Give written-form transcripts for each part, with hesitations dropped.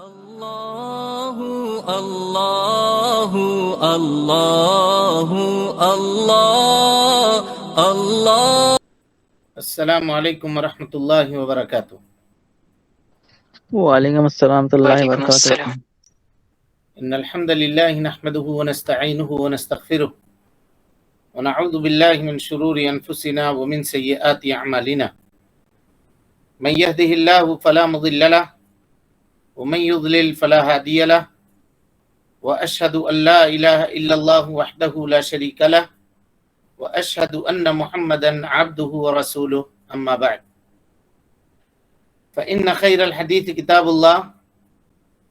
اللہ اللہ اللہ اللہ اللہ۔ السلام علیکم ورحمۃ اللہ وبرکاتہ۔ وعلیکم السلام ورحمۃ اللہ وبرکاتہ۔ ان الحمد للہ نحمده ونستعینه ونستغفره ونعوذ باللہ من شرور انفسنا ومن سیئات اعمالنا، من يهده اللہ فلا مضل له ومن يضلل فلا هادي له، واشهد ان لا اله الا الله وحده لا شريك له، واشهد ان محمدا عبده ورسوله، اما بعد فان خير الحديث كتاب الله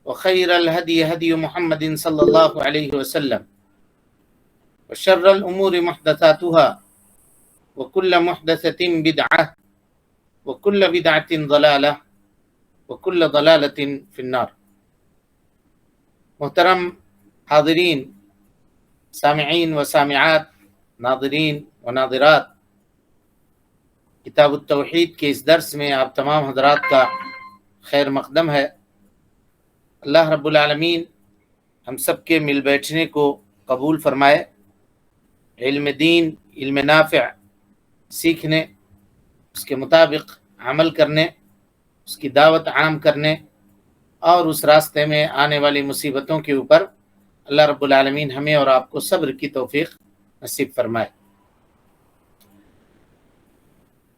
وخير الهدي هدي محمد صلى الله عليه وسلم، وشر الامور محدثاتها وكل محدثة بدعة وكل بدعة ضلالة وكل ضلالة في النار۔ محترم حاضرین، سامعین و سامعات، ناظرین و ناظرات، کتاب التوحید کے اس درس میں آپ تمام حضرات کا خیر مقدم ہے۔ اللہ رب العالمین ہم سب کے مل بیٹھنے کو قبول فرمائے، علم دین، علم نافع سیکھنے، اس کے مطابق عمل کرنے، اس کی دعوت عام کرنے، اور اس راستے میں آنے والی مصیبتوں کے اوپر اللہ رب العالمین ہمیں اور آپ کو صبر کی توفیق نصیب فرمائے۔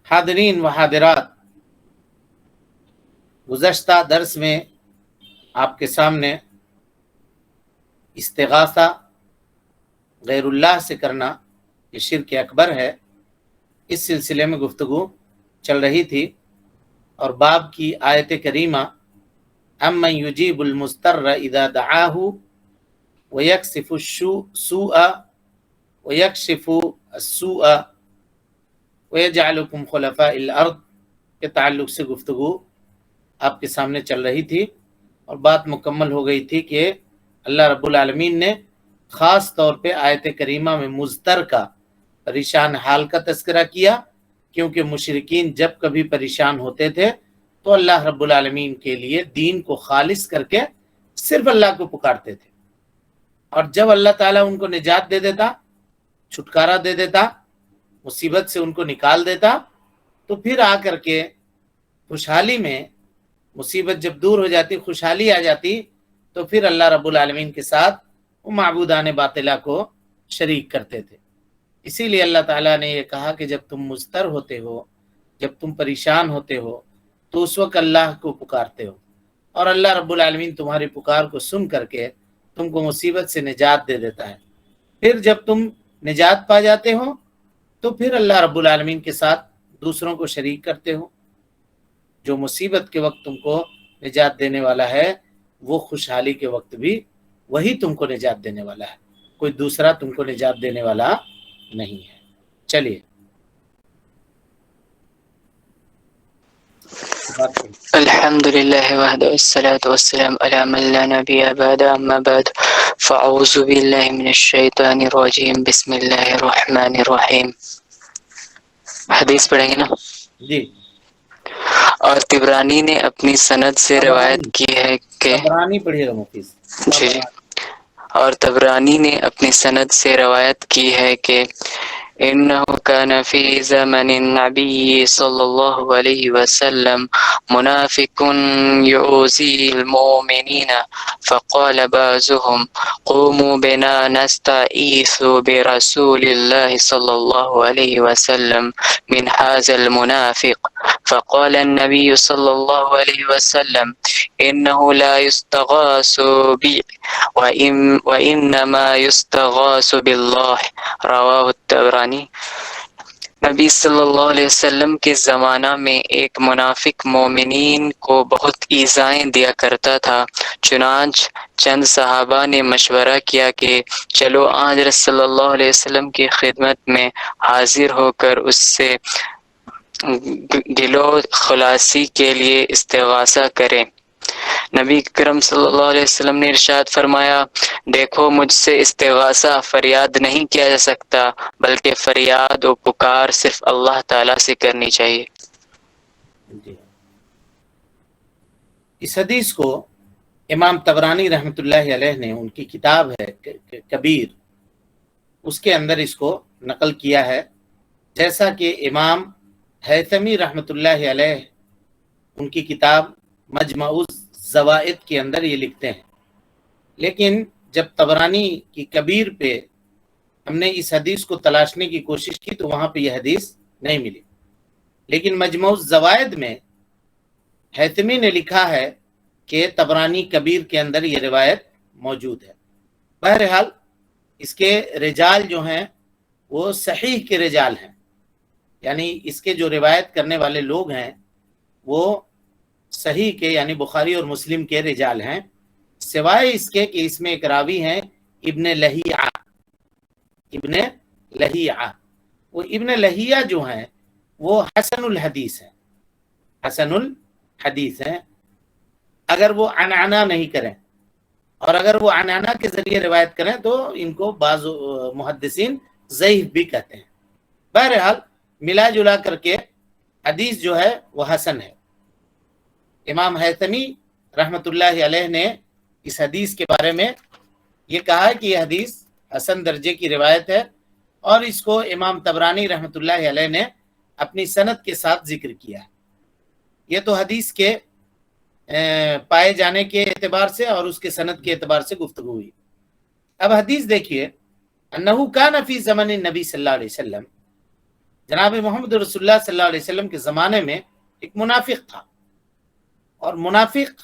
حاضرین و حاضرات، گزشتہ درس میں آپ کے سامنے استغاثہ غیر اللہ سے کرنا یہ شرک اکبر ہے، اس سلسلے میں گفتگو چل رہی تھی، اور باب کی آیت کریمہ امن یجیب المضطر اذا دعاہ ویکشف السوء ویجعلکم خلفاء الارض کے تعلق سے گفتگو آپ کے سامنے چل رہی تھی، اور بات مکمل ہو گئی تھی کہ اللہ رب العالمین نے خاص طور پہ آیت کریمہ میں مضطر کا، پریشان حال کا تذکرہ کیا، کیونکہ مشرکین جب کبھی پریشان ہوتے تھے تو اللہ رب العالمین کے لیے دین کو خالص کر کے صرف اللہ کو پکارتے تھے، اور جب اللہ تعالیٰ ان کو نجات دے دیتا، چھٹکارا دے دیتا، مصیبت سے ان کو نکال دیتا، تو پھر آ کر کے خوشحالی میں، مصیبت جب دور ہو جاتی، خوشحالی آ جاتی، تو پھر اللہ رب العالمین کے ساتھ وہ معبودان باطلہ کو شریک کرتے تھے۔ اسی لیے اللہ تعالیٰ نے یہ کہا کہ جب تم مضطر ہوتے ہو، جب تم پریشان ہوتے ہو، تو اس وقت اللہ کو پکارتے ہو، اور اللہ رب العالمین تمہاری پکار کو سن کر کے تم کو مصیبت سے نجات دے دیتا ہے۔ پھر جب تم نجات پا جاتے ہو تو پھر اللہ رب العالمین کے ساتھ دوسروں کو شریک کرتے ہو۔ جو مصیبت کے وقت تم کو نجات دینے والا ہے، وہ خوشحالی کے وقت بھی وہی تم کو نجات دینے والا ہے، کوئی دوسرا تم کو نجات دینے والا نہیں ہے۔ چلیے الحمد للہ وحدہ والصلاة والسلام علی من لا نبی بعد، اما بعد فاعوذ باللہ من الشیطان الرجیم، بسم اللہ الرحمن الرحیم۔ حدیث پڑھیں گے نا؟ جی۔ اور طبرانی نے اپنی سند سے روایت کی ہے کہ طبرانی پڑھیے گا مفیس۔ جی، اور طبرانی نے اپنی سند سے روایت کی ہے کہ انه كان في زمن النبي صلى الله عليه وسلم منافق يؤذي المؤمنين، فقال بعضهم قوموا بنا نستعيذ برسول الله صلى الله عليه وسلم من هذا المنافق، فقال النبي صلى الله عليه وسلم إنه لا يستغاث بي وإنما يستغاث بالله، رواه الطبرانی۔ نبی صلی اللہ علیہ وسلم کے زمانہ میں ایک منافق مومنین کو بہت ایذائیں دیا کرتا تھا، چنانچہ چند صحابہ نے مشورہ کیا کہ چلو آج رسول صلی اللہ علیہ وسلم کی خدمت میں حاضر ہو کر اس سے گلو خلاصی کے لیے استغاثہ کریں۔ نبی کرم صلی اللہ علیہ وسلم نے ارشاد فرمایا، دیکھو مجھ سے استغاثہ، فریاد نہیں کیا جا سکتا، بلکہ فریاد و پکار صرف اللہ تعالیٰ سے کرنی چاہیے۔ اس حدیث کو امام طبرانی رحمۃ اللہ علیہ نے ان کی کتاب ہے کبیر، اس کے اندر اس کو نقل کیا ہے، جیسا کہ امام حیثمی رحمۃ اللہ علیہ ان کی کتاب مجمع الزوائد کے اندر یہ لکھتے ہیں۔ لیکن جب طبرانی کی کبیر پہ ہم نے اس حدیث کو تلاشنے کی کوشش کی تو وہاں پہ یہ حدیث نہیں ملی، لیکن مجمع الزوائد میں حیثمی نے لکھا ہے کہ طبرانی کبیر کے اندر یہ روایت موجود ہے۔ بہرحال اس کے رجال جو ہیں وہ صحیح کے رجال ہیں، یعنی اس کے جو روایت کرنے والے لوگ ہیں وہ صحیح کے یعنی بخاری اور مسلم کے رجال ہیں، سوائے اس کے کہ اس میں ایک راوی ہیں ابن لہیعہ۔ ابن لہیعہ، وہ ابن لہیعہ جو ہیں وہ حسن الحدیث ہیں، حسن الحدیث ہیں اگر وہ عنعنہ نہیں کریں، اور اگر وہ عنعنہ کے ذریعے روایت کریں تو ان کو بعض محدثین ضعیف بھی کہتے ہیں۔ بہرحال ملا جلا کر کے حدیث جو ہے وہ حسن ہے۔ امام حیثمی رحمۃ اللہ علیہ نے اس حدیث کے بارے میں یہ کہا ہے کہ یہ حدیث حسن درجے کی روایت ہے، اور اس کو امام طبرانی رحمۃ اللہ علیہ نے اپنی سند کے ساتھ ذکر کیا ہے۔ یہ تو حدیث کے پائے جانے کے اعتبار سے اور اس کے سند کے اعتبار سے گفتگو ہوئی۔ اب حدیث دیکھیے، انہو کان فی زمن النبی صلی اللہ علیہ وسلم، جناب محمد رسول اللہ صلی اللہ علیہ وسلم کے زمانے میں ایک منافق تھا، اور منافق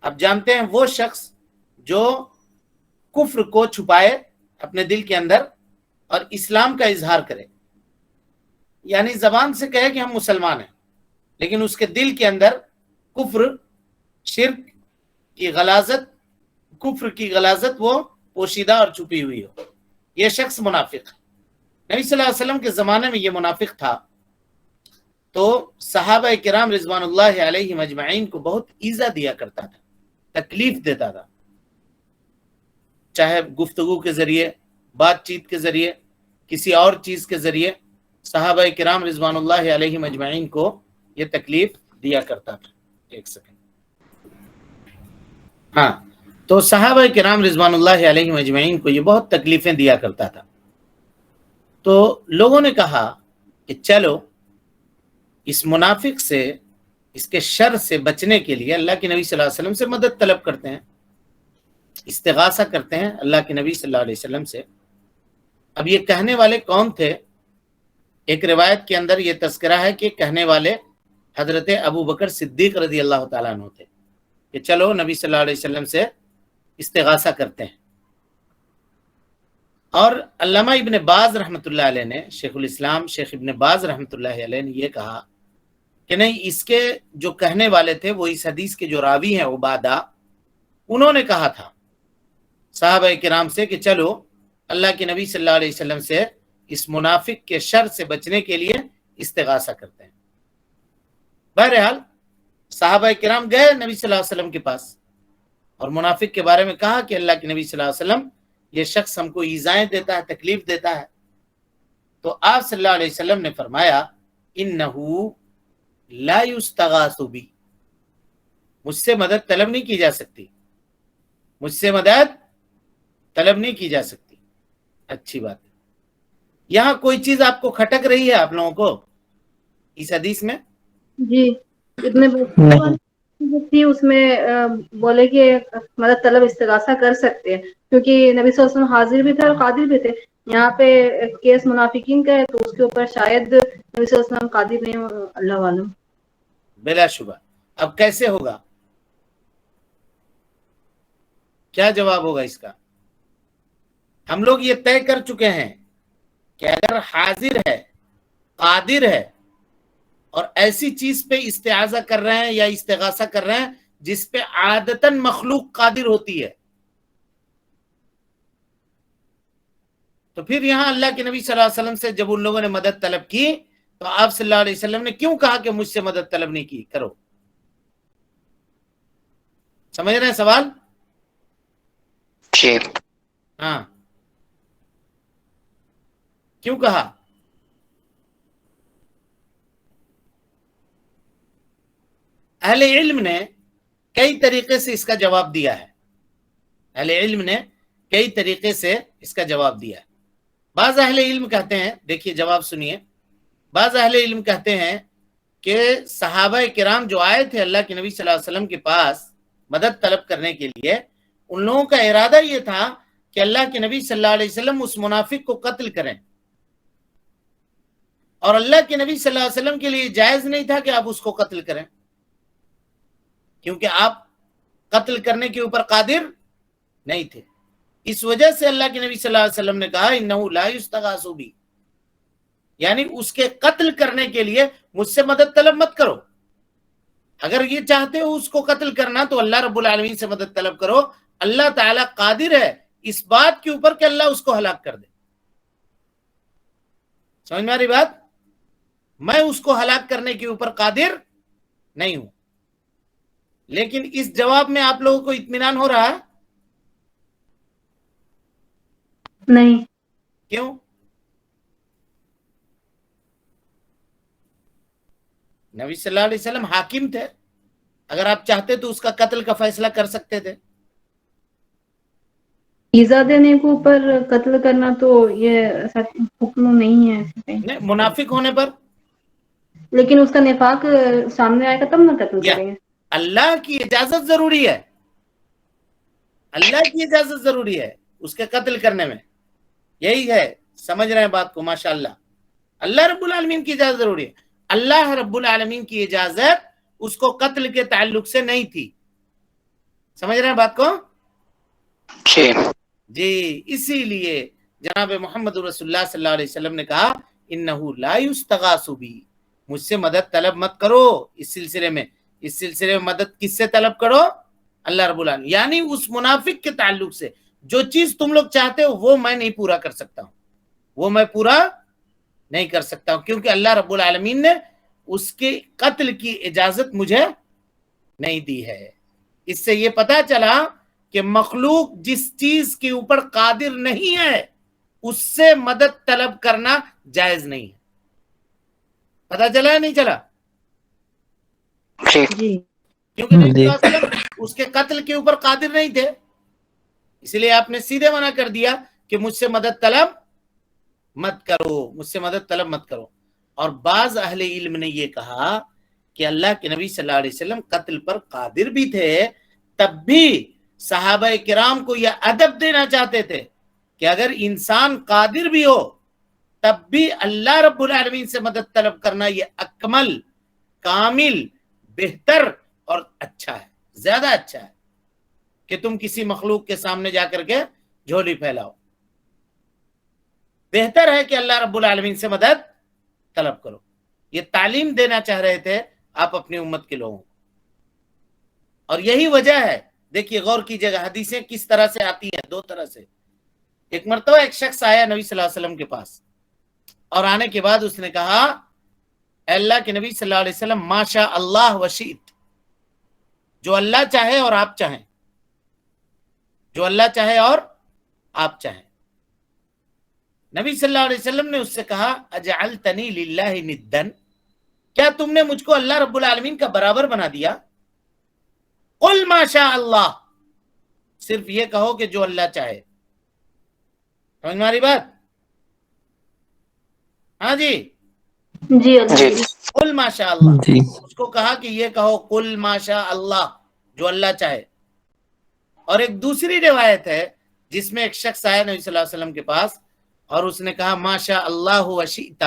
اب جانتے ہیں وہ شخص جو کفر کو چھپائے اپنے دل کے اندر اور اسلام کا اظہار کرے، یعنی زبان سے کہے کہ ہم مسلمان ہیں لیکن اس کے دل کے اندر کفر، شرک کی غلاظت، کفر کی غلاظت وہ پوشیدہ اور چھپی ہوئی ہو، یہ شخص منافق ہے۔ نبی صلی اللہ علیہ وسلم کے زمانے میں یہ منافق تھا تو صحابہ کرام رضوان اللہ علیہم اجمعین کو بہت ایذا دیا کرتا تھا، تکلیف دیتا تھا، چاہے گفتگو کے ذریعے، بات چیت کے ذریعے، کسی اور چیز کے ذریعے صحابہ کرام رضوان اللہ علیہم اجمعین کو یہ تکلیف دیا کرتا تھا۔ ایک سیکنڈ، ہاں، تو صحابہ کرام رضوان اللہ علیہم اجمعین کو یہ بہت تکلیفیں دیا کرتا تھا۔ تو لوگوں نے کہا کہ چلو اس منافق سے، اس کے شر سے بچنے کے لیے اللہ کے نبی صلی اللہ علیہ وسلم سے مدد طلب کرتے ہیں، استغاثہ کرتے ہیں اللہ کے نبی صلی اللہ علیہ وسلم سے۔ اب یہ کہنے والے کون تھے؟ ایک روایت کے اندر یہ تذکرہ ہے کہ کہنے والے حضرت ابو بکر صدیق رضی اللہ تعالیٰ عنہ تھے کہ چلو نبی صلی اللہ علیہ وسلم سے استغاثہ کرتے ہیں۔ اور علامہ ابن باز رحمۃ اللہ علیہ نے، شیخ الاسلام شیخ ابن باز رحمۃ اللہ علیہ نے یہ کہا کہ نہیں، اس کے جو کہنے والے تھے وہ اس حدیث کے جو راوی ہیں عبادہ، انہوں نے کہا تھا صحابہ کرام سے کہ چلو اللہ کے نبی صلی اللہ علیہ وسلم سے اس منافق کے شر سے بچنے کے لیے استغاثہ کرتے ہیں۔ بہرحال صحابہ کرام گئے نبی صلی اللہ علیہ وسلم کے پاس اور منافق کے بارے میں کہا کہ اللہ کے نبی صلی اللہ علیہ وسلم، یہ شخص ہم کو ایذائیں دیتا ہے، تکلیف دیتا ہے۔ تو آپ صلی اللہ علیہ وسلم نے فرمایا انہو لا یستغاث بی، مجھ سے مدد طلب نہیں کی جا سکتی، مجھ سے مدد طلب نہیں کی جا سکتی۔ اچھی بات ہے۔ یہاں کوئی چیز آپ کو کھٹک رہی ہے آپ لوگوں کو اس حدیث میں؟ جی، اتنے اس میں بولے کہ مدد طلب استغاثہ کر سکتے ہیں، کیونکہ نبی صلی اللہ علیہ وسلم حاضر بھی تھے اور قادر بھی تھے۔ یہاں پہ کیس منافقین کا ہے تو اس کے اوپر شاید نبی صلی اللہ علیہ وسلم قادر نہیں، اللہ عالم۔ بلا شبہ۔ اب کیسے ہوگا؟ کیا جواب ہوگا اس کا؟ ہم لوگ یہ طے کر چکے ہیں کہ اگر حاضر ہے، قادر ہے، اور ایسی چیز پہ استعاذہ کر رہے ہیں یا استغاثہ کر رہے ہیں جس پہ عادتاً مخلوق قادر ہوتی ہے، تو پھر یہاں اللہ کے نبی صلی اللہ علیہ وسلم سے جب ان لوگوں نے مدد طلب کی تو آپ صلی اللہ علیہ وسلم نے کیوں کہا کہ مجھ سے مدد طلب نہیں کی کرو؟ سمجھ رہے ہیں سوال؟ جی ہاں، کیوں کہا؟ اہل علم نے کئی طریقے سے اس کا جواب دیا ہے، اہل علم نے کئی طریقے سے اس کا جواب دیا ہے۔ بعض اہل علم کہتے ہیں، دیکھیے جواب سنیے، بعض اہل علم کہتے ہیں کہ صحابہ کرام جو آئے تھے اللہ کے نبی صلی اللہ علیہ وسلم کے پاس مدد طلب کرنے کے لیے، ان لوگوں کا ارادہ یہ تھا کہ اللہ کے نبی صلی اللہ علیہ وسلم اس منافق کو قتل کریں، اور اللہ کے نبی صلی اللہ علیہ وسلم کے لیے جائز نہیں تھا کہ آپ اس کو قتل کریں، کیونکہ آپ قتل کرنے کے اوپر قادر نہیں تھے۔ اس وجہ سے اللہ کے نبی صلی اللہ علیہ وسلم نے کہا انہو لا یستغاث بی، یعنی اس کے قتل کرنے کے لیے مجھ سے مدد طلب مت کرو، اگر یہ چاہتے ہو اس کو قتل کرنا تو اللہ رب العالمین سے مدد طلب کرو، اللہ تعالیٰ قادر ہے اس بات کے اوپر کہ اللہ اس کو ہلاک کر دے۔ سمجھ میں آ رہی بات؟ میں اس کو ہلاک کرنے کے اوپر قادر نہیں ہوں۔ لیکن اس جواب میں آپ لوگوں کو اطمینان ہو رہا ہے؟ نہیں۔ کیوں؟ نبی صلی اللہ علیہ وسلم حاکم تھے، اگر آپ چاہتے تو اس کا قتل کا فیصلہ کر سکتے تھے۔ ایزا دینے کے اوپر قتل کرنا تو یہ حکم نہیں ہے ایسے کہیں۔ نہیں، منافق ہونے پر لیکن اس کا نفاق سامنے آئے گا تب نہ قتل کریں گے۔ اللہ کی اجازت ضروری ہے، اللہ کی اجازت ضروری ہے اس کے قتل کرنے میں، یہی ہے، سمجھ رہے ہیں بات کو؟ ماشاءاللہ، اللہ رب العالمین کی اجازت ضروری ہے۔ اللہ رب العالمین کی اجازت اس کو قتل کے تعلق سے نہیں تھی، سمجھ رہے ہیں بات کو؟ جی، اسی لیے جناب محمد رسول اللہ صلی اللہ علیہ وسلم نے کہا انہو لا یستغاث بی، مجھ سے مدد طلب مت کرو اس سلسلے میں۔ اس سلسلے میں مدد کس سے طلب کرو؟ اللہ رب العالمین، یعنی اس منافق کے تعلق سے جو چیز تم لوگ چاہتے ہو وہ میں نہیں پورا کر سکتا ہوں، وہ میں پورا نہیں کر سکتا ہوں، کیونکہ اللہ رب العالمین نے اس کے قتل کی اجازت مجھے نہیں دی ہے۔ اس سے یہ پتا چلا کہ مخلوق جس چیز کے اوپر قادر نہیں ہے اس سے مدد طلب کرنا جائز نہیں ہے۔ پتا چلا یا نہیں چلا؟ جی، کیونکہ نبی صلی اللہ علیہ وسلم اس کے قتل کے اوپر قادر نہیں تھے، اس لیے آپ نے سیدھے منع کر دیا کہ مجھ سے مدد طلب مت کرو، مجھ سے مدد طلب مت کرو۔ اور بعض اہل علم نے یہ کہا کہ اللہ کے نبی صلی اللہ علیہ وسلم قتل پر قادر بھی تھے، تب بھی صحابہ کرام کو یہ ادب دینا چاہتے تھے کہ اگر انسان قادر بھی ہو تب بھی اللہ رب العالمین سے مدد طلب کرنا یہ اکمل، کامل، بہتر اور اچھا ہے، زیادہ اچھا ہے کہ تم کسی مخلوق کے سامنے جا کر کے جھولی پھیلاؤ۔ بہتر ہے کہ اللہ رب العالمین سے مدد طلب کرو۔ یہ تعلیم دینا چاہ رہے تھے آپ اپنی امت کے لوگوں کو، اور یہی وجہ ہے۔ دیکھیے غور کیجیے گا حدیثیں کس طرح سے آتی ہیں، دو طرح سے۔ ایک مرتبہ ایک شخص آیا نبی صلی اللہ علیہ وسلم کے پاس، اور آنے کے بعد اس نے کہا اے اللہ کے نبی صلی اللہ علیہ وسلم ما شاء اللہ وشئت، جو اللہ چاہے اور آپ چاہیں، جو اللہ چاہے اور آپ چاہیں۔ نبی صلی اللہ علیہ وسلم نے اس سے کہا اجعلتنی للہ ندن، کیا تم نے مجھ کو اللہ رب العالمین کا برابر بنا دیا؟ قل ما شاء اللہ، صرف یہ کہو کہ جو اللہ چاہے۔ سمجھ میں آ رہی بات؟ ہاں جی، جی، قل ما شاء اللہ، جی اس کو کہا کہ یہ کہو قل ما شاء اللہ، جو اللہ چاہے۔ اور ایک دوسری روایت ہے جس میں ایک شخص آیا نبی صلی اللہ علیہ وسلم کے پاس اور اس نے کہا ما شاء اللہ وشئت،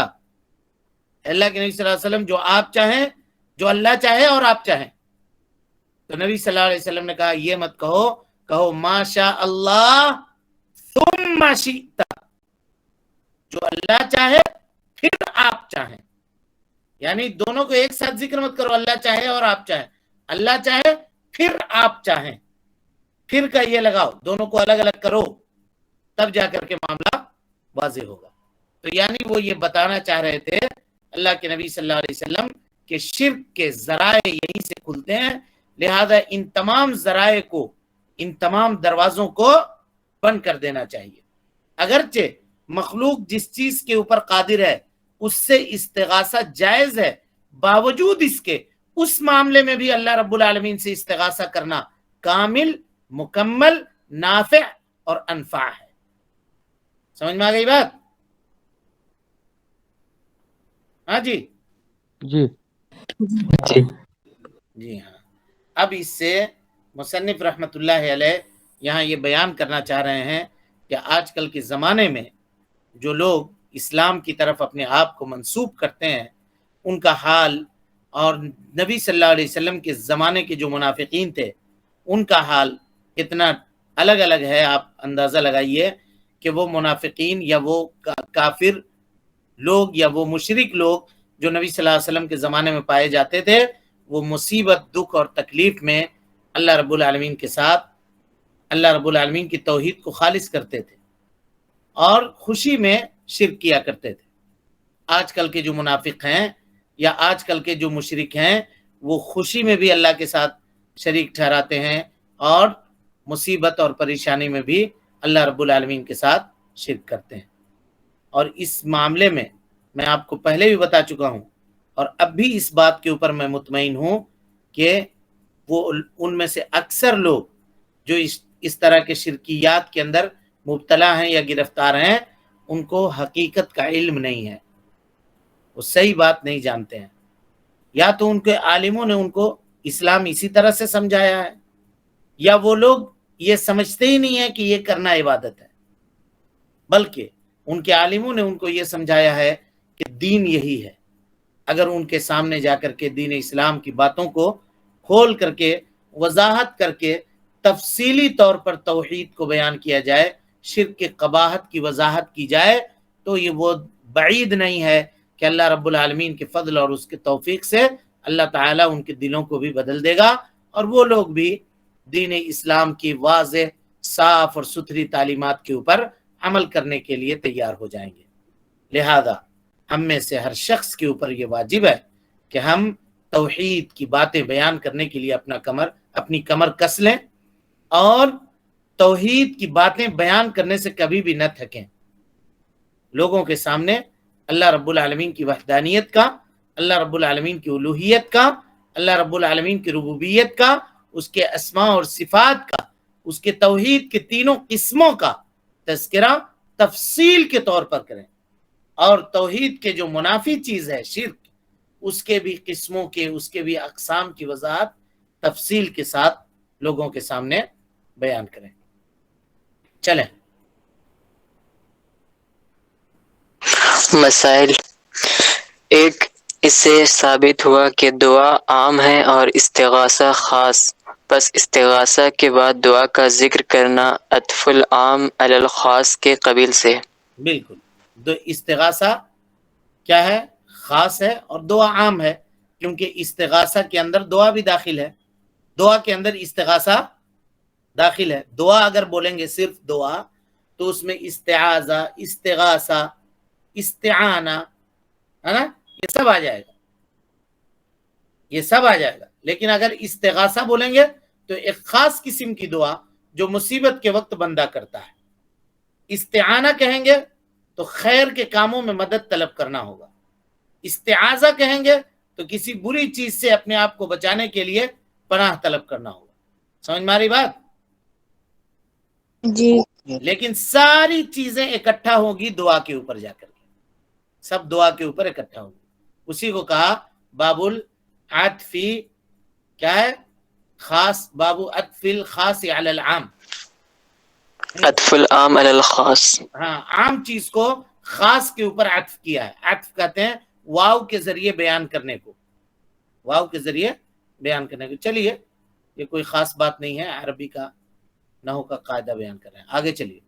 اللہ کے نبی صلی اللہ علیہ وسلم جو آپ چاہیں، جو اللہ چاہے اور آپ چاہیں۔ تو نبی صلی اللہ علیہ وسلم نے کہا یہ مت کہو، کہو ما شاء اللہ ثم شئت، جو اللہ چاہے پھر آپ چاہیں، یعنی دونوں کو ایک ساتھ ذکر مت کرو، اللہ چاہے اور آپ چاہیں، اللہ چاہے پھر آپ چاہیں، پھر کا یہ لگاؤ، دونوں کو الگ الگ کرو، تب جا کر کے معاملہ واضح ہوگا۔ تو یعنی وہ یہ بتانا چاہ رہے تھے اللہ کے نبی صلی اللہ علیہ وسلم کہ شرک کے ذرائع یہیں سے کھلتے ہیں، لہذا ان تمام ذرائع کو، ان تمام دروازوں کو بند کر دینا چاہیے۔ اگرچہ مخلوق جس چیز کے اوپر قادر ہے اس سے استغاثہ جائز ہے، باوجود اس کے اس معاملے میں بھی اللہ رب العالمین سے استغاثہ کرنا کامل، مکمل، نافع اور انفع ہے۔ سمجھ میں آ گئی بات؟ ہاں جی جی جی ہاں۔ اب اس سے مصنف رحمۃ اللہ علیہ یہاں یہ بیان کرنا چاہ رہے ہیں کہ آج کل کے زمانے میں جو لوگ اسلام کی طرف اپنے آپ کو منسوب کرتے ہیں ان کا حال، اور نبی صلی اللہ علیہ وسلم کے زمانے کے جو منافقین تھے ان کا حال کتنا الگ الگ ہے۔ آپ اندازہ لگائیے کہ وہ منافقین یا وہ کافر لوگ یا وہ مشرک لوگ جو نبی صلی اللہ علیہ وسلم کے زمانے میں پائے جاتے تھے، وہ مصیبت، دکھ اور تکلیف میں اللہ رب العالمین کے ساتھ اللہ رب العالمین کی توحید کو خالص کرتے تھے اور خوشی میں شرک کیا کرتے تھے۔ آج کل کے جو منافق ہیں یا آج کل کے جو مشرک ہیں وہ خوشی میں بھی اللہ کے ساتھ شریک ٹھہراتے ہیں اور مصیبت اور پریشانی میں بھی اللہ رب العالمین کے ساتھ شرک کرتے ہیں۔ اور اس معاملے میں میں آپ کو پہلے بھی بتا چکا ہوں اور اب بھی اس بات کے اوپر میں مطمئن ہوں کہ وہ ان میں سے اکثر لوگ جو اس طرح کے شرکیات کے اندر مبتلا ہیں یا گرفتار ہیں ان کو حقیقت کا علم نہیں ہے، وہ صحیح بات نہیں جانتے ہیں، یا تو ان کے عالموں نے ان کو اسلام اسی طرح سے سمجھایا ہے یا وہ لوگ یہ سمجھتے ہی نہیں ہے کہ یہ کرنا عبادت ہے، بلکہ ان کے عالموں نے ان کو یہ سمجھایا ہے کہ دین یہی ہے۔ اگر ان کے سامنے جا کر کے دین اسلام کی باتوں کو کھول کر کے وضاحت کر کے تفصیلی طور پر توحید کو بیان کیا جائے، شرک کے قباحت کی وضاحت کی جائے، تو یہ وہ بعید نہیں ہے کہ اللہ رب العالمین کے فضل اور اس کے توفیق سے اللہ تعالیٰ ان کے دلوں کو بھی بدل دے گا اور وہ لوگ بھی دین اسلام کی واضح، صاف اور ستھری تعلیمات کے اوپر عمل کرنے کے لیے تیار ہو جائیں گے۔ لہذا ہم میں سے ہر شخص کے اوپر یہ واجب ہے کہ ہم توحید کی باتیں بیان کرنے کے لیے اپنی کمر کس لیں اور توحید کی باتیں بیان کرنے سے کبھی بھی نہ تھکیں۔ لوگوں کے سامنے اللہ رب العالمین کی وحدانیت کا، اللہ رب العالمین کی الوہیت کا، اللہ رب العالمین کی ربوبیت کا، اس کے اسماء اور صفات کا، اس کے توحید کے تینوں قسموں کا تذکرہ تفصیل کے طور پر کریں، اور توحید کے جو منافی چیز ہے شرک، اس کے بھی قسموں کے، اس کے بھی اقسام کی وضاحت تفصیل کے ساتھ لوگوں کے سامنے بیان کریں۔ چلیں مسائل۔ ایک، اس سے ثابت ہوا کہ دعا عام ہے اور استغاثہ خاص، بس استغاثہ کے بعد دعا کا ذکر کرنا عطف العام علی الخاص کے قبیل سے۔ بالکل، استغاثہ کیا ہے؟ خاص ہے، اور دعا عام ہے، کیونکہ استغاثہ کے اندر دعا بھی داخل ہے، دعا کے اندر استغاثہ داخل ہے۔ دعا اگر بولیں گے صرف دعا تو اس میں استعاذہ، استغاثہ، استعانہ، ہے نا، یہ سب آ جائے گا، یہ سب آ جائے گا۔ لیکن اگر استغاثہ بولیں گے تو ایک خاص قسم کی دعا جو مصیبت کے وقت بندہ کرتا ہے۔ استعانہ کہیں گے تو خیر کے کاموں میں مدد طلب کرنا ہوگا۔ استعاذہ کہیں گے تو کسی بری چیز سے اپنے آپ کو بچانے کے لیے پناہ طلب کرنا ہوگا۔ سمجھ میں آ رہی بات؟ جی لیکن ساری چیزیں اکٹھا ہوگی دعا کے اوپر جا کر کے، سب دعا کے اوپر اکٹھا ہوگی۔ اسی کو کہا باب العطفی، کیا ہے؟ خاص، باب عطف الخاص علی العام، عطف العام علی الخاص۔ ہاں، عام چیز کو خاص کے اوپر عطف کیا ہے۔ عطف کہتے ہیں واو کے ذریعے بیان کرنے کو، واو کے ذریعے بیان کرنے کو۔ چلیے، یہ کوئی خاص بات نہیں ہے، عربی کا نحو کا قاعدہ بیان کر رہے ہیں، آگے چلیے۔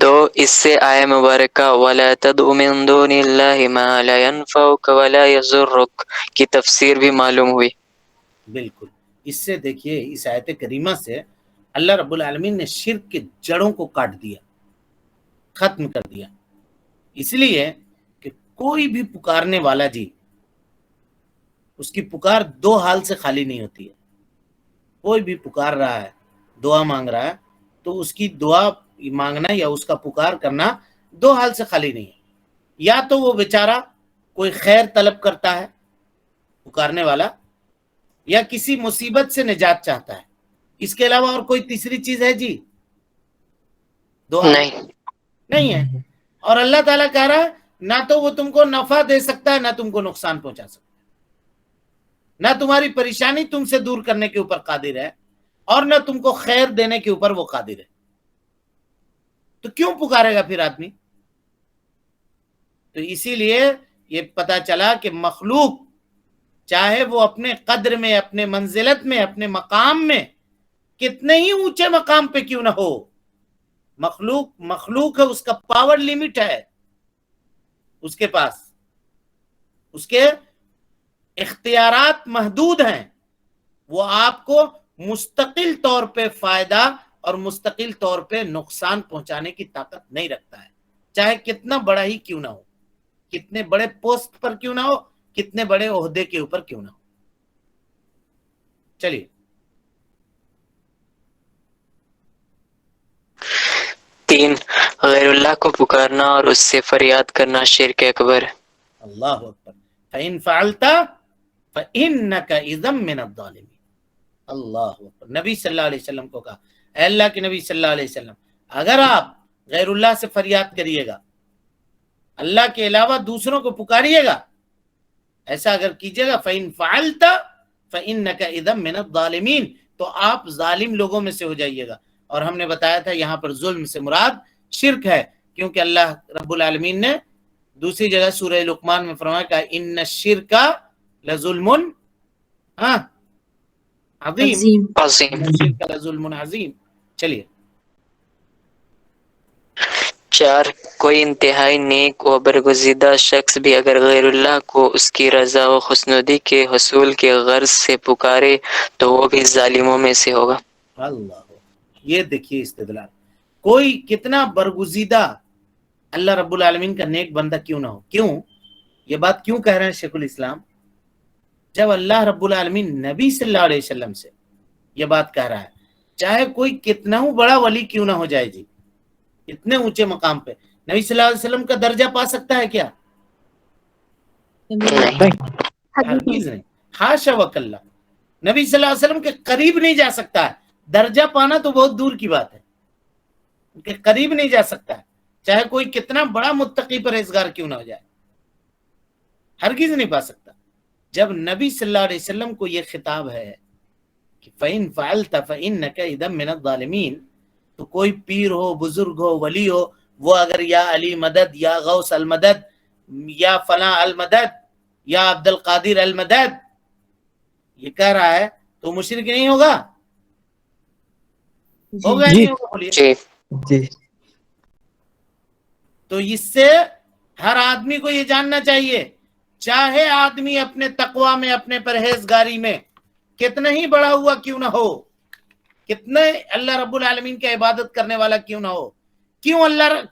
دو، اس سے آیہ مبارکہ وَلَا تَدْعُ مِن دُونِ اللَّهِ مَا لَا يَنفَعُكَ وَلَا يَضُرُّكَ کی تفسیر بھی معلوم ہوئی۔ بالکل، اس سے دیکھیے، اس آیت کریمہ سے اللہ رب العالمین نے شرک کے جڑوں کو کاٹ دیا، ختم کر دیا۔ اس لیے کہ کوئی بھی پکارنے والا جی، اس کی پکار دو حال سے خالی نہیں ہوتی ہے۔ کوئی بھی پکار رہا ہے، دعا مانگ رہا ہے، تو اس کی دعا مانگنا یا اس کا پکار کرنا دو حال سے خالی نہیں ہے۔ یا تو وہ بیچارہ کوئی خیر طلب کرتا ہے، پکارنے والا یا کسی مصیبت سے نجات چاہتا ہے. اس کے علاوہ اور کوئی تیسری چیز ہے جی دعا؟ نہیں ہے. اور اللہ تعالیٰ کہہ رہا ہے نہ تو وہ تم کو نفع دے سکتا ہے نہ تم کو نقصان پہنچا سکتا ہے، نہ تمہاری پریشانی تم سے دور کرنے کے اوپر قادر ہے اور نہ تم کو خیر دینے کے اوپر وہ قادر ہے. تو کیوں پکارے گا پھر آدمی؟ تو اسی لیے یہ پتا چلا کہ مخلوق چاہے وہ اپنے قدر میں، اپنے منزلت میں، اپنے مقام میں کتنے ہی اونچے مقام پہ کیوں نہ ہو، مخلوق ہے، اس کا پاور لیمٹ ہے، اس کے پاس اس کے اختیارات محدود ہیں. وہ آپ کو مستقل طور پہ فائدہ اور مستقل طور پہ نقصان پہنچانے کی طاقت نہیں رکھتا ہے، چاہے کتنا بڑا ہی کیوں نہ ہو، کتنے بڑے پوسٹ پر کیوں نہ ہو، کتنے بڑے عہدے کے اوپر کیوں نہ ہو. چلیے 3 غیر اللہ کو پکارنا اور اس سے فریاد کرنا شرک اکبر. اللہ اکبر. فَإِن فَعَلْتَ فَإِنَّكَ إِذًا مِّنَ الظَّالِمِينَ. اللہ اکبر. نبی صلی اللہ علیہ وسلم کو کہا، اے اللہ کے نبی صلی اللہ علیہ وسلم، اگر آپ غیر اللہ سے فریاد کریے گا، اللہ کے علاوہ دوسروں کو پکاریے گا، ایسا اگر کیجیے گا، فَإِن فَعَلْتَ فَإِنَّكَ إِذًا مِّنَ الظَّالِمِينَ، تو آپ ظالم لوگوں میں سے ہو جائیے گا. اور ہم نے بتایا تھا یہاں پر ظلم سے مراد شرک ہے، کیونکہ اللہ رب العالمین نے دوسری جگہ سورہ لقمان میں فرمایا کہ ان الشرک لظلم عظیم. الشرک لظلم عظیم. چلیے 4 کوئی انتہائی نیک و برگزیدہ شخص بھی اگر غیر اللہ کو اس کی رضا و خوشنودی کے حصول کے غرض سے پکارے تو وہ بھی ظالموں میں سے ہوگا. اللہ. یہ دیکھیے استدلال، کوئی کتنا برگزیدہ اللہ رب العالمین کا نیک بندہ کیوں نہ ہو. کیوں یہ بات کیوں کہہ رہے ہیں شیخ الاسلام؟ جب اللہ رب العالمین نبی صلی اللہ علیہ وسلم سے یہ بات کہہ رہا ہے، چاہے کوئی کتنا ہی بڑا ولی کیوں نہ ہو جائے جی، اتنے اونچے مقام پہ نبی صلی اللہ علیہ وسلم کا درجہ پا سکتا ہے کیا؟ ہرگز نہیں. حاشا وکلا. نبی صلی اللہ علیہ وسلم کے قریب نہیں جا سکتا ہے. درجہ پانا تو بہت دور کی بات ہے، ان کے قریب نہیں جا سکتا ہے، چاہے کوئی کتنا بڑا متقی پرہیزگار کیوں نہ ہو جائے، ہرگز نہیں پا سکتا. جب نبی صلی اللہ علیہ وسلم کو یہ خطاب ہے کہ فَإِن فَعَلْتَ فَإِنَّكَ إِذًا مِّنَ الظَّالِمِينَ، تو کوئی پیر ہو، بزرگ ہو، ولی ہو، وہ اگر یا علی مدد، یا غوث المدد، یا فلاں المدد، یا عبد القادر المدد یہ کہہ رہا ہے تو مشرک نہیں ہوگا؟ ہوگا نہیں ہوگا؟ بولیے. جی تو اس سے ہر آدمی کو یہ جاننا چاہیے، چاہے آدمی اپنے تقوی میں، اپنے پرہیزگاری میں کتنا ہی بڑا ہوا کیوں نہ ہو، کتنے اللہ رب العالمین کی عبادت کرنے والا کیوں نہ ہو،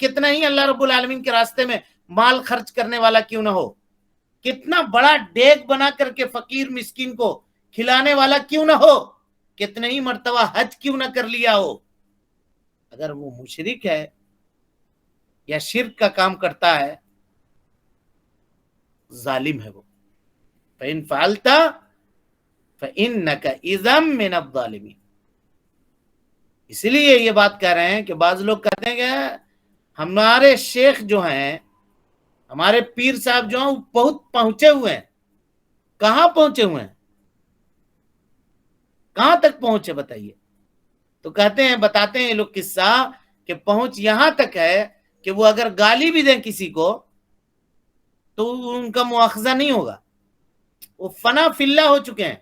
کتنا ہی اللہ رب العالمین کے راستے میں مال خرچ کرنے والا کیوں نہ ہو، کتنا بڑا ڈیگ بنا کر کے فقیر مسکین کو کھلانے والا کیوں نہ ہو، کتنے ہی مرتبہ حج کیوں نہ کر لیا ہو، اگر وہ مشرک ہے یا شرک کا کام کرتا ہے، ظالم ہے وہ. فَإِن فَعَلْتَ فَإِنَّكَ إِذًا مِّنَ الظَّالِمِينَ. اس لیے یہ بات کہہ رہے ہیں کہ بعض لوگ کہتے ہیں کہ ہمارے شیخ جو ہیں، ہمارے پیر صاحب جو ہیں، وہ بہت پہنچے ہوئے ہیں. کہاں پہنچے ہوئے ہیں؟ کہاں تک پہنچے بتائیے؟ تو کہتے ہیں، بتاتے ہیں لوگ قصہ کہ پہنچ یہاں تک ہے کہ وہ اگر گالی بھی دیں کسی کو تو ان کا مواخذہ نہیں ہوگا، وہ فنا فی اللہ ہو چکے ہیں.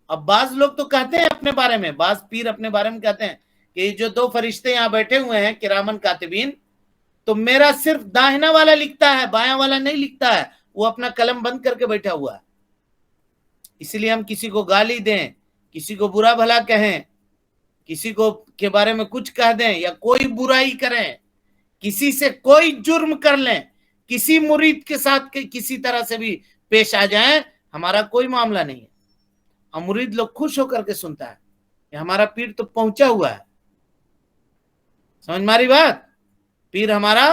اب بعض لوگ تو کہتے ہیں اپنے بارے میں، بعض پیر اپنے بارے میں کہتے ہیں کہ یہ جو 2 فرشتے یہاں بیٹھے ہوئے ہیں کرامن کاتبین، تو میرا صرف داہنا والا لکھتا ہے، بایاں والا نہیں لکھتا ہے، وہ اپنا قلم بند کر کے بیٹھا ہوا ہے. اس لیے ہم کسی کو گالی دیں، کسی کو برا بھلا کہیں، کسی کو کے بارے میں کچھ کہہ دیں، یا کوئی برائی کریں، کسی سے کوئی جرم کر لیں، کسی مرید کے ساتھ کسی طرح سے بھی پیش آ جائیں، ہمارا کوئی معاملہ نہیں ہے. اور مرید لوگ خوش ہو کر کے سنتا ہے کہ ہمارا پیر تو پہنچا ہوا ہے. سمجھ ماری بات؟ پیر ہمارا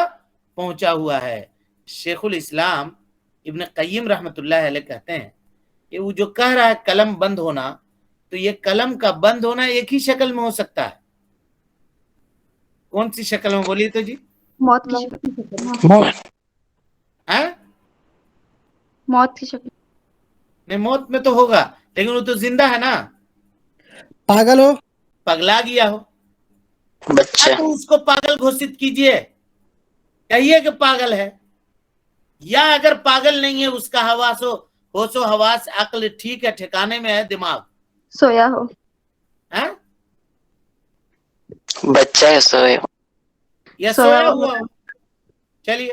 پہنچا ہوا ہے. شیخ الاسلام ابن قیم رحمت اللہ علیہ کہتے ہیں کہ وہ جو کہہ رہا ہے قلم بند ہونا، تو یہ قلم کا بند ہونا ایک ہی شکل میں ہو سکتا ہے. کون سی شکل میں بولیے تو جی؟ موت کی شکل. ہاں؟ موت کی شکل. نہیں، موت میں تو ہوگا، لیکن وہ تو زندہ ہے نا. پاگل ہو، پگلا گیا ہو، بچہ. تو اس کو پاگل گھوشت کیجئے، کہیے کہ پاگل ہے. یا اگر پاگل نہیں ہے، اس کا ہوش و حواس عقل ٹھیک ہے، ٹھکانے میں ہے، دماغ سویا ہو. ہاں؟ بچہ ہے سوئے. یا سویا ہوا ہو. چلیے،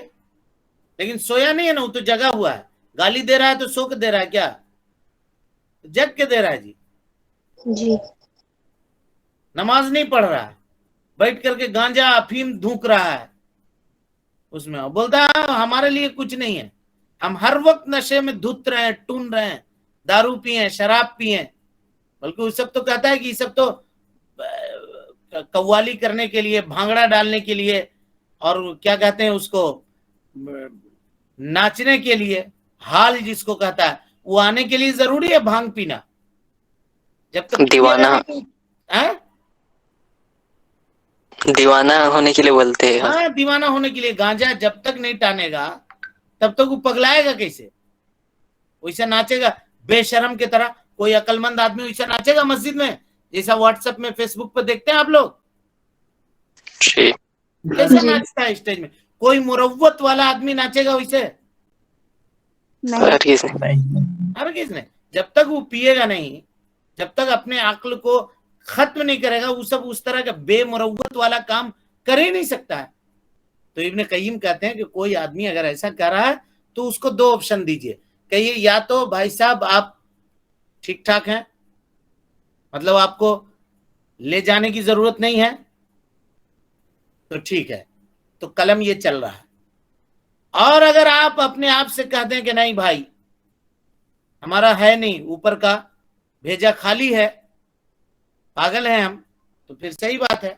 لیکن سویا نہیں ہے نا، وہ تو جگا ہوا ہے. گالی دے رہا ہے تو سو کے دے رہا ہے کیا؟ جگ کے دے رہا ہے جی. جی. نماز نہیں پڑھ رہا ہے، بیٹھ کر کے گانجا افیم دھوک رہا ہے اس میں، بولتا ہے ہمارے لیے کچھ نہیں ہے، ہم ہر وقت نشے میں دھت رہے ہیں، ٹون رہے ہیں، دارو پیئے، شراب پیئے. بلکہ وہ سب تو کہتا ہے کہ یہ سب تو قوالی کرنے کے لیے، بھانگڑا ڈالنے کے لیے، اور کیا کہتے ہیں اس کو، ناچنے کے لیے، حال جس کو کہتا ہے، وہ آنے کے لیے ضروری ہے بھانگ پینا. جب تک دیوانہ دیوانہ ہونے کے لیے بولتے ہیں. ہاں، دیوانہ ہونے کے لیے. گانجا جب تک نہیں ٹانے گا تب تک وہ پگلائے گا کیسے؟ ویسا ناچے گا بے شرم کی طرح. کوئی عقل مند آدمی ویسا ناچے گا مسجد میں جیسا واٹس ایپ میں، فیس بک پہ دیکھتے ہیں آپ لوگ؟ جی. کیسا ناچتا ہے اسٹیج میں؟ کوئی مروت والا آدمی ناچے گا ویسے؟ ہرگز نہیں. ہرگز نہیں. جب تک وہ پیے گا نہیں، جب تک اپنے عقل کو ختم نہیں کرے گا، وہ سب اس طرح کا بے مروت والا کام کر ہی نہیں سکتا ہے. تو ابن قیم کہتے ہیں کہ کوئی آدمی اگر ایسا کر رہا ہے تو اس کو دو آپشن دیجئے. کہیے یا تو بھائی صاحب آپ ٹھیک ٹھاک ہیں، مطلب آپ کو لے جانے کی ضرورت نہیں ہے، تو ٹھیک ہے، تو قلم یہ چل رہا ہے. اور اگر آپ اپنے آپ سے کہہ دیں کہ نہیں بھائی ہمارا ہے نہیں، اوپر کا بھیجا خالی ہے، پاگل ہیں ہم، تو پھر صحیح بات ہے.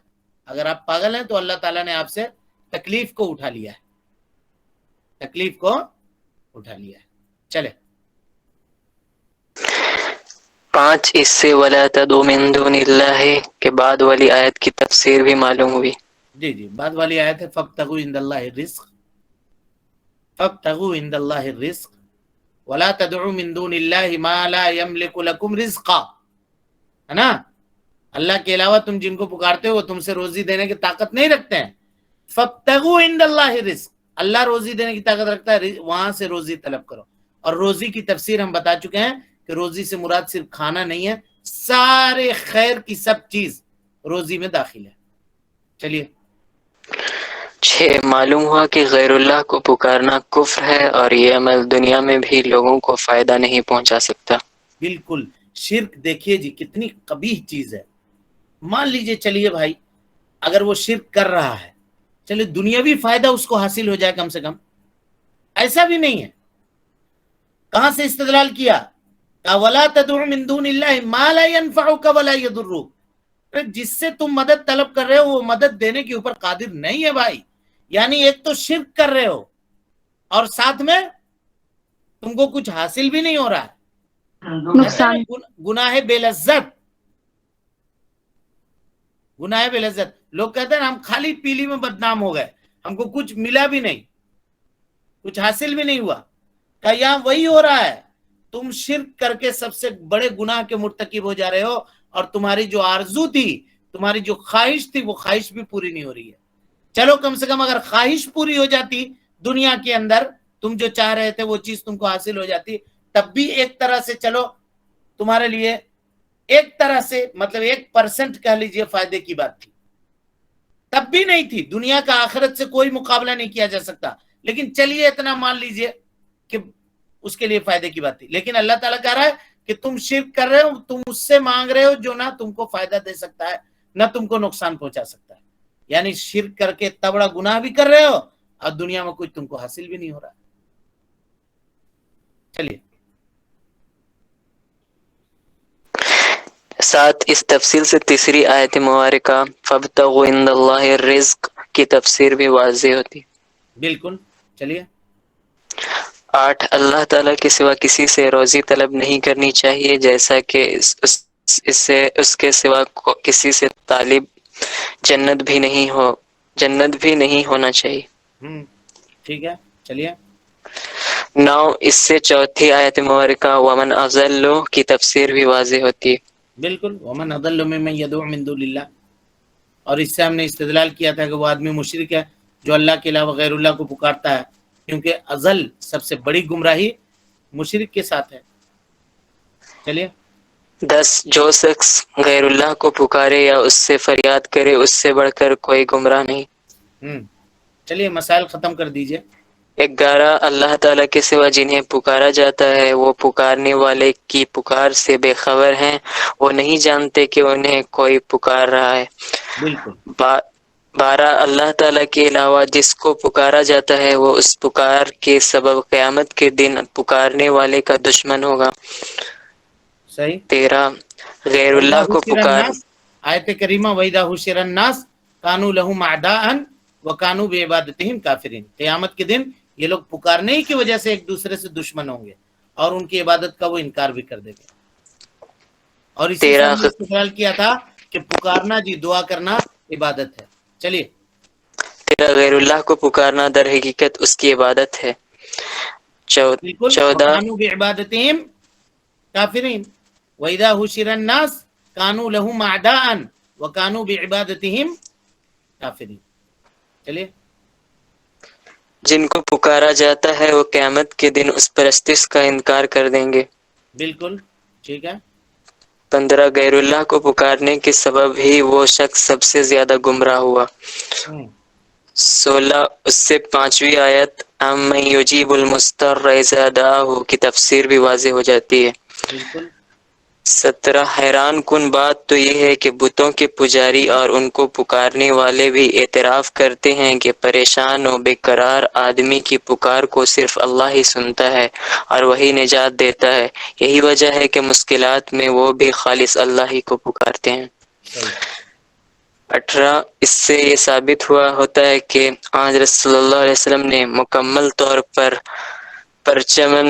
اگر آپ پاگل ہیں تو اللہ تعالیٰ نے آپ سے تکلیف کو اٹھا لیا ہے، تکلیف کو اٹھا لیا ہے. چلے 5 اس سے وَلَا تَدْعُ مِن دُونِ اللَّهِ کے بعد والی آیت کی تفسیر بھی معلوم ہوئی. جی بعد والی آیت ہے فَابْتَغُوا عِندَ اللَّهِ الرِّزْقَ، فَابْتَغُوا عِندَ اللَّهِ الرِّزْقَ وَلَا تَدْعُوا مِن دُونِ اللَّهِ مَا لَا يَمْلِكُ لَكُمْ رِزْقًا. ہے نا؟ اللہ کے علاوہ تم جن کو پکارتے ہو وہ تم سے روزی دینے کی طاقت نہیں رکھتے ہیں. فَابْتَغُوا عِندَ اللَّهِ الرِّزْقَ، اللہ روزی دینے کی طاقت رکھتا ہے، وہاں سے روزی طلب کرو. اور روزی کی تفسیر ہم بتا چکے ہیں کہ روزی سے مراد صرف کھانا نہیں ہے، سارے خیر کی سب چیز روزی میں داخل ہے. چلیے 6 معلوم ہوا کہ غیر اللہ کو پکارنا کفر ہے، اور یہ عمل دنیا میں بھی لوگوں کو فائدہ نہیں پہنچا سکتا. بالکل. شرک دیکھیے جی کتنی قبیح چیز ہے. مان لیجئے چلیے بھائی اگر وہ شرک کر رہا ہے، چلیے دنیاوی فائدہ اس کو حاصل ہو جائے کم سے کم، ایسا بھی نہیں ہے. کہاں سے استدلال کیا؟ وَلَا تَدْعُ مِن دُونِ اللَّهِ مَا لَا يَنْفَعُكَ وَلَا يَضُرُّكَ. جس سے تم مدد طلب کر رہے ہو وہ مدد دینے کے اوپر قادر نہیں ہے بھائی. یعنی ایک تو شرک کر رہے ہو اور ساتھ میں تم کو کچھ حاصل بھی نہیں ہو رہا ہے. نقصان. گناہ بے لذت، گناہ بے لذت. لوگ کہتے ہیں ہم خالی پیلی میں بدنام ہو گئے، ہم کو کچھ ملا بھی نہیں، کچھ حاصل بھی نہیں ہوا. کہ یہاں وہی ہو رہا ہے، تم شرک کر کے سب سے بڑے گناہ کے مرتکب ہو جا رہے ہو، اور تمہاری جو آرزو تھی، تمہاری جو خواہش تھی، وہ خواہش بھی پوری نہیں ہو رہی ہے. چلو کم سے کم اگر خواہش پوری ہو جاتی دنیا کے اندر، تم جو چاہ رہے تھے وہ چیز تم کو حاصل ہو جاتی، تب بھی ایک طرح سے چلو تمہارے لیے ایک طرح سے مطلب 1% کہہ لیجئے فائدے کی بات تھی. تب بھی نہیں تھی، دنیا کا آخرت سے کوئی مقابلہ نہیں کیا جا سکتا، لیکن چلیے اتنا مان لیجئے کہ اس کے لیے فائدے کی بات تھی. لیکن اللہ تعالیٰ کہہ رہا ہے کہ تم شرک کر رہے ہو، تم اس سے مانگ رہے ہو جو نہ تم کو فائدہ دے سکتا ہے نہ تم کو نقصان پہنچا سکتا ہے. یعنی شرک کر کے اتنا بڑا گناہ بھی کر رہے ہو اور دنیا میں کچھ تم کو حاصل بھی نہیں ہو رہا. چلیے 7 اس تفصیل سے تیسری آیت مبارکہ فَابْتَغُوا عِندَ اللَّهِ الرِّزْقَ کی تفسیر بھی واضح ہوتی. بالکل. چلیے 8 اللہ تعالیٰ کے سوا کسی سے روزی طلب نہیں کرنی چاہیے، جیسا کہ اس کے سوا کسی سے طالب جنت بھی نہیں ہونا چاہیے۔ ٹھیک ہے، چلیے 9 اس سے چوتھی آیت مبارکہ ومن اضل کی تفسیر بھی واضح ہوتی ہے۔ بالکل، ومن اضل ممن يدعو من دون اللہ، اور اس سے ہم نے استدلال کیا تھا کہ وہ آدمی مشرک ہے جو اللہ کے علاوہ غیر اللہ کو پکارتا ہے، کیونکہ ازل سب سے بڑی گمراہی مشرک کے ساتھ ہے۔ چلیے 10 جو شخص غیر اللہ کو پکارے یا اس سے فریاد کرے اس سے بڑھ کر کوئی گمراہ نہیں۔ چلیے مسائل ختم کر دیجئے۔ 11 اللہ تعالیٰ کے سوا جنہیں پکارا جاتا ہے وہ پکارنے والے کی پکار سے بے خبر ہیں، وہ نہیں جانتے کہ انہیں کوئی پکار رہا ہے۔ بالکل 12 اللہ تعالیٰ کے علاوہ جس کو پکارا جاتا ہے وہ اس پکار کے سبب قیامت کے دن پکارنے والے کا دشمن ہوگا۔ صحیح۔ 13 غیر وَإِذَا اللہ کو حُشِرَ پکار النَّاسُ، آیت کریمہ وَإِذَا حُشِرَ النَّاسُ كَانُوا لَهُمْ أَعْدَاءً وَكَانُوا بِعِبَادَتِهِمْ كَافِرِينَ، قیامت کے دن یہ لوگ پکارنے ہی کی وجہ سے ایک دوسرے سے دشمن ہوں گے اور ان کی عبادت کا وہ انکار بھی کر دیں گے۔ اور اسی سے ہم نے استدلال کیا تھا کہ پکارنا جی دعا کرنا عبادت ہے۔ چلیے 13 غیر اللہ کو پکارنا در حقیقت اس کی عبادت ہے۔ بالکل 14 وَكَانُوا بِعِبَادَتِهِمْ كَافِرِينَ وَإِذَا حُشِرَ النَّاسُ كَانُوا لَهُمْ أَعْدَاءً وَكَانُوا بِعِبَادَتِهِمْ كَافِرِينَ۔ چلیے جن کو پکارا جاتا ہے وہ قیامت کے دن اس پرستش کا انکار کر دیں گے۔ بالکل ٹھیک ہے۔ 15 غیر اللہ کو پکارنے کے سبب ہی وہ شخص سب سے زیادہ گمراہ ہوا۔ 16 اس سے 5ویں آیت امن یجیب المضطر اذا دعاہ کی تفسیر بھی واضح ہو جاتی ہے۔ بالکل 17 حیران کن بات تو یہ ہے کہ بتوں کے پجاری اور ان کو پکارنے والے بھی اعتراف کرتے ہیں کہ پریشان و بے قرار آدمی کی پکار کو صرف اللہ ہی سنتا ہے اور وہی نجات دیتا ہے، یہی وجہ ہے کہ مشکلات میں وہ بھی خالص اللہ ہی کو پکارتے ہیں۔ 18 اس سے یہ ثابت ہوتا ہے کہ حضرت صلی اللہ علیہ وسلم نے مکمل طور پر پرچمن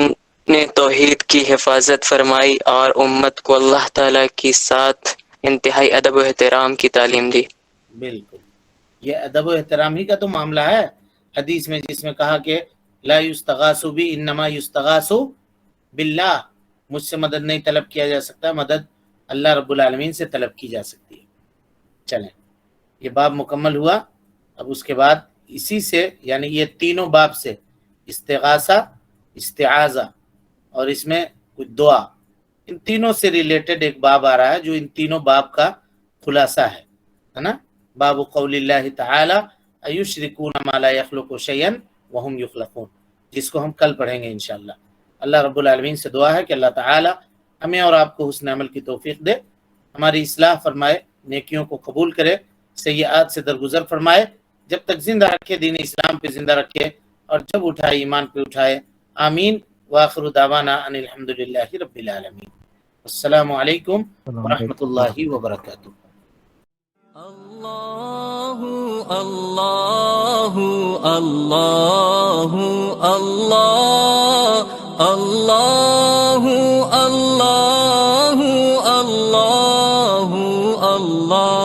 نے توحید کی حفاظت فرمائی اور امت کو اللہ تعالیٰ کے ساتھ انتہائی ادب و احترام کی تعلیم دی۔ بالکل یہ ادب و احترام ہی کا تو معاملہ ہے حدیث میں، جس میں کہا کہ لا یستغاث بی انما یستغاث باللہ، مجھ سے مدد نہیں طلب کیا جا سکتا، مدد اللہ رب العالمین سے طلب کی جا سکتی ہے۔ چلیں یہ باب مکمل ہوا۔ اب اس کے بعد اسی سے یعنی یہ تینوں باب سے استغاثہ، استعاذہ اور اس میں کچھ دعا، ان تینوں سے ریلیٹڈ ایک باب آ رہا ہے جو ان تینوں باب کا خلاصہ ہے نا۔ باب قول اللہ تعالی ایشرکون ما لا یخلق شیئا وهم یخلقون، جس کو ہم کل پڑھیں گے انشاءاللہ۔ اللہ رب العالمین سے دعا ہے کہ اللہ تعالی ہمیں اور آپ کو حسن عمل کی توفیق دے، ہماری اصلاح فرمائے، نیکیوں کو قبول کرے، سیئات سے درگزر فرمائے، جب تک زندہ رکھے دین اسلام پہ زندہ رکھے، اور جب اٹھائے ایمان پہ اٹھائے۔ آمین۔ وآخر دعوانا ان الحمدللہ رب العالمین۔ السلام علیکم ورحمۃ اللہ وبرکاتہ۔ اللہ اللہ اللہ اللہ اللہ اللہ اللہ اللہ